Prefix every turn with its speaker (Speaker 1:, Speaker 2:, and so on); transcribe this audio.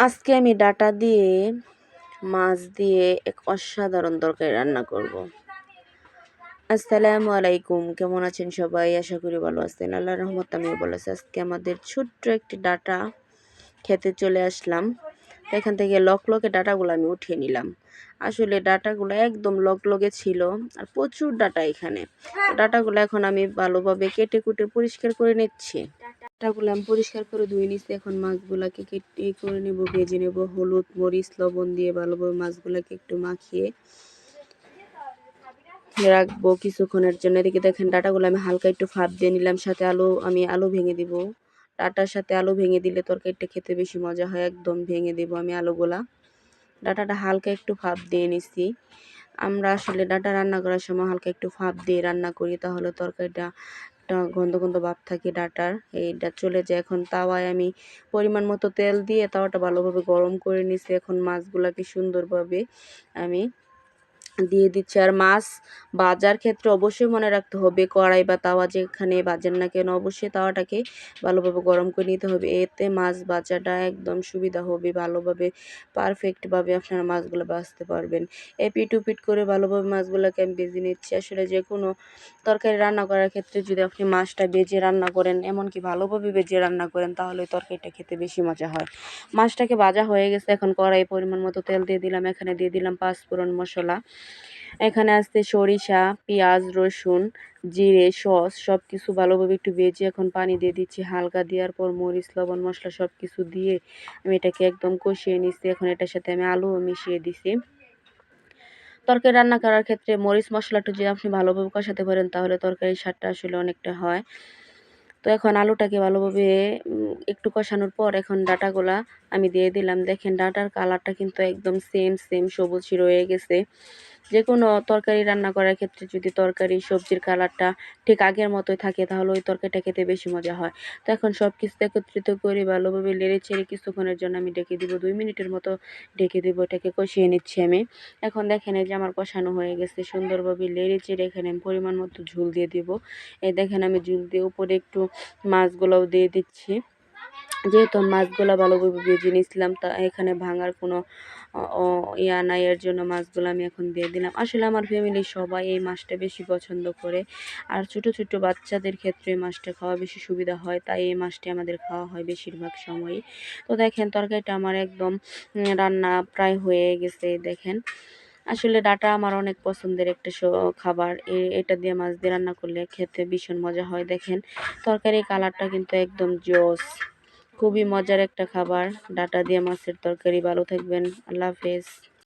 Speaker 1: আজকে আমি ডাটা দিয়ে মাছ দিয়ে এক অসাধারণ তরকারি রান্না করব। আসসালামু আলাইকুম, কেমন আছেন সবাই? আশা করি ভালো আছেন। আল্লাহর রহমতে আমিও ভালো আছি। আজকে আমাদের ছোট্ট একটি ডাটা খেতে চলে আসলাম। এখান থেকে লকলকে ডাটাগুলো আমি উঠিয়ে নিলাম। আসলে ডাটাগুলো একদম লকলকে ছিল আর প্রচুর ডাটা এখানে। ডাটাগুলো এখন আমি ভালোভাবে কেটে কুটে পরিষ্কার করে নিচ্ছি। ডাটাগুলো আমি পরিষ্কার করে ধুয়ে নিচ্ছি। এখন মাছগুলাকে কেটে করে নেব, ভেজে নেব। হলুদ মরিচ লবণ দিয়ে ভালোভাবে মাছগুলাকে একটু মাখিয়ে রাখবো কিছুক্ষণের জন্য। এদিকে দেখেন ডাটাগুলো আমি হালকা একটু ভাপ দিয়ে নিলাম। সাথে আলু ভেঙে দিব। ডাটার সাথে আলু ভেঙে দিলে তরকারিটা খেতে বেশি মজা হয়। একদম ভেঙে দেব আমি আলুগুলা। ডাটাটা হালকা একটু ভাপ দিয়ে নিছি। আমরা আসলে ডাটা রান্না করার সময় হালকা একটু ভাপ দিয়ে রান্না করি, তাহলে তরকারিটা একটা গন্ধ গন্ধ ভাব থাকে ডাটার, এইটা চলে যায়। এখন তাওয়ায় আমি পরিমাণ মতো তেল দিয়ে তাওয়াটা ভালোভাবে গরম করে নিছি। এখন মাছগুলাকে সুন্দরভাবে আমি দিয়ে দিচ্ছি। আর মাছ ভাজার ক্ষেত্রে অবশ্যই মনে রাখতে হবে, কড়াই বা তাওয়া যেখানে ভাজেন না কেন অবশ্যই তাওয়াটাকে ভালোভাবে গরম করে নিতে হবে। এতে মাছ ভাজাটা একদম সুবিধা হবে, ভালোভাবে পারফেক্টভাবে আপনারা মাছগুলো ভাজতে পারবেন। এপিট ওপিট করে ভালোভাবে মাছগুলোকে আমি ভেজে নিচ্ছি। আসলে যে কোনো তরকারি রান্না করার ক্ষেত্রে যদি আপনি মাছটা ভেজে রান্না করেন, এমনকি ভালোভাবে ভেজে রান্না করেন, তাহলে তরকারিটা খেতে বেশি মজা হয়। মাছটাকে ভাজা হয়ে গেছে। এখন কড়াই পরিমাণ মতো তেল দিয়ে দিলাম। এখানে দিয়ে দিলাম পাঁচফোড়ন মশলা। এখানে আছে সরিষা, পেঁয়াজ, রসুন, জিরে, সস সব কিছু ভালোভাবে একটু ভেজে এখন পানি দিয়ে দিচ্ছি। হালকা দেওয়ার পর মরিচ লবণ মশলা সব কিছু দিয়ে আমি এটাকে একদম কষিয়ে নিচ্ছি। এখন এটার সাথে আমি আলুও মিশিয়ে দিছি। তরকারি রান্না করার ক্ষেত্রে মরিচ মশলাটা যদি আপনি ভালোভাবে কষাতে পারেন, তাহলে তরকারির স্বাদটা আসলে অনেকটা হয়। তো এখন আলুটাকে ভালোভাবে একটু কষানোর পর এখন ডাটাগুলা আমি দিয়ে দিলাম। দেখেন ডাটার কালারটা কিন্তু একদম সেম সবুজ রয়ে গেছে। যে কোনো তরকারি রান্না করার ক্ষেত্রে যদি তরকারি সবজির কালারটা ঠিক আগের মতোই থাকে, তাহলে ওই তরকারিটা খেতে বেশি মজা হয়। তো এখন সব কিছু একত্রিত করে ভালোভাবে নেড়ে চেড়ে কিছুক্ষণের জন্য আমি ঢেকে দিব। 2 মিনিটের মতো ঢেকে দিব। এটাকে কষিয়ে নিচ্ছি আমি। এখন দেখেন এই যে আমার কষানো হয়ে গেছে সুন্দরভাবে নেড়ে চেড়ে। এখানে আমি পরিমাণ মতো ঝোল দিয়ে দিব। এই দেখেন আমি ঝোল দিয়ে উপরে একটু মাছগুলোও দিয়ে দিচ্ছি। যেহেতু মাছগুলো ভালোভাবে ভেজে নিয়েছিলাম, তা এখানে ভাঙার কোনো ইয়া নাই, এর জন্য মাছগুলো আমি এখন দিয়ে দিলাম। আসলে আমার ফ্যামিলির সবাই এই মাছটা বেশি পছন্দ করে, আর ছোট ছোট বাচ্চাদের ক্ষেত্রে এই মাছটা খাওয়া বেশি সুবিধা হয়, তাই এই মাছটি আমাদের খাওয়া হয় বেশিরভাগ সময়ই। তো দেখেন তরকারিটা আমার একদম রান্না প্রায় হয়ে গেছে। দেখেন আসলে ডাটা আমার অনেক পছন্দের একটা খাবার। এটা দিয়ে মাছ দিয়ে রান্না করলে খেতে ভীষণ মজা হয়। দেখেন তরকারির কালারটা কিন্তু একদম জোস, খুবই মজার একটা খাবার ডাটা দিয়ে মাছের তরকারি। ভালো থাকবেন, আল্লাহ হাফেজ।